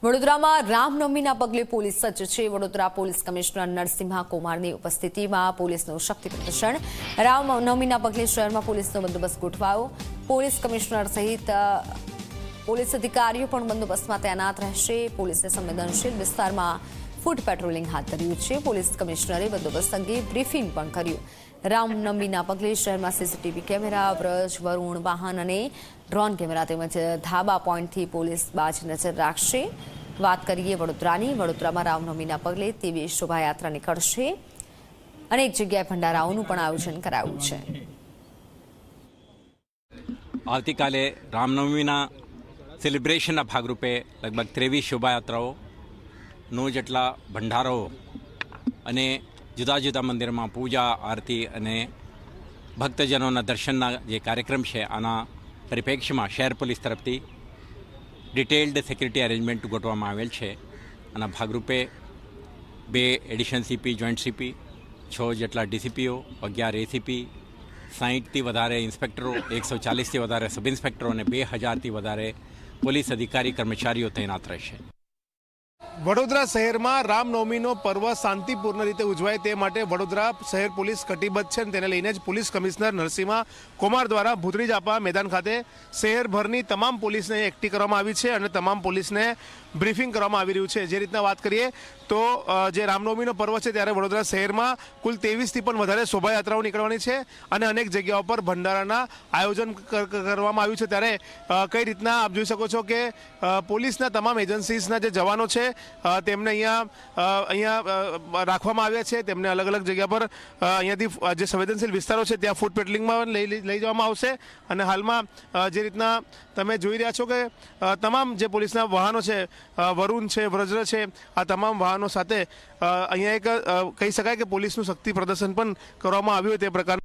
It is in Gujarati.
વડોદરામાં રામનવમીના પગલે પોલીસ સજ્જ છે। વડોદરા પોલીસ કમિશનર નરસિંહા કુમારની ઉપસ્થિતિમાં પોલીસનું શક્તિ પ્રદર્શન। રામનવમીના પગલે શહેરમાં પોલીસનો બંદોબસ્ત ગોઠવાયો। પોલીસ કમિશનર સહિત પોલીસ અધિકારીઓ પણ બંદોબસ્તમાં તૈનાત રહેશે। પોલીસે સંવેદનશીલ વિસ્તારમાં ફૂટ પેટ્રોલિંગ હાથ ધર્યું છે। પોલીસ કમિશનરે બંદોબસ્ત અંગે બ્રીફિંગ પણ કર્યું। રામનવમીના પગલે શહેરમાં સીસીટીવી કેમેરા, વ્રજ, વરુણ વાહન અને ડ્રોન કેમેરા તેમજ ધાબા પોઈન્ટથી પોલીસ બાજ નજર રાખશે। વાત કરીએ વડોદરાની। વડોદરામાં રામનવમીના પગલે તેવી શોભાયાત્રા નીકળશે। અનેક જગ્યાએ ભંડારાઓનું પણ આયોજન કરાયું છે। આવતીકાલે રામનવમીના સેલિબ્રેશનના ભાગરૂપે લગભગ 23 શોભાયાત્રાઓ 9 જેટલા ભંડારાઓ અને જુદા જુદા મંદિરમાં પૂજા આરતી અને ભક્તજનોના દર્શનના જે કાર્યક્રમ છે આના પરિપ્રેક્ષ્યમાં શહેર પોલીસ તરફથી ડિટેલ્ડ સિક્યુરિટી અરેન્જમેન્ટ ગોઠવવામાં આવેલ છે। આના ભાગરૂપે 2 એડિશનલ સીપી, જોઈન્ટ સીપી, 6 જેટલા ડીસીપીઓ, 11 એસીપી, 60થી વધારે ઇન્સ્પેક્ટરો, 140થી વધારે સબ ઇન્સ્પેક્ટરો અને 2000થી વધારે પોલીસ અધિકારી કર્મચારીઓ તૈનાત રહેશે। વડોદરા શહેરમાં રામનવમીનો પર્વ શાંતિપૂર્ણ રીતે ઉજવાય તે માટે વડોદરા શહેર પોલીસ કટિબદ્ધ છે। તેને લઈને જ પોલીસ કમિશનર નરસિંહા કુમાર દ્વારા ભૂતરી ચાપા મેદાન ખાતે શહેરભરની તમામ પોલીસને એકઠી કરવામાં આવી છે અને તમામ પોલીસને બ્રીફિંગ કરવામાં આવી રહ્યું છે। જે રીતના વાત કરીએ તો જે રામનવમીનો પર્વ છે ત્યારે વડોદરા શહેરમાં કુલ 23થી પણ વધારે શોભાયાત્રાઓ નીકળવાની છે અને અનેક જગ્યાઓ પર ભંડારાના આયોજન કરવામાં આવ્યું છે। ત્યારે કઈ રીતના આપ જોઈ શકો છો કે પોલીસના તમામ એજન્સીસના જે જવાનો છે તેમને અહીંયા રાખવામાં આવ્યા છે। તેમને અલગ અલગ જગ્યા પર અહીંયાથી જે સંવેદનશીલ વિસ્તારો છે ત્યાં ફૂટ પેટ્રોલિંગમાં લઈ જવામાં આવશે અને હાલમાં જે રીતના તમે જોઈ રહ્યા છો કે તમામ જે પોલીસના વાહનો છે, વરુણ છે, વ્રજ છે, આ તમામ વાહનો સાથે અહીંયા એક કહી શકાય કે પોલીસનું શક્તિ પ્રદર્શન પણ કરવામાં આવ્યું તે પ્રકાર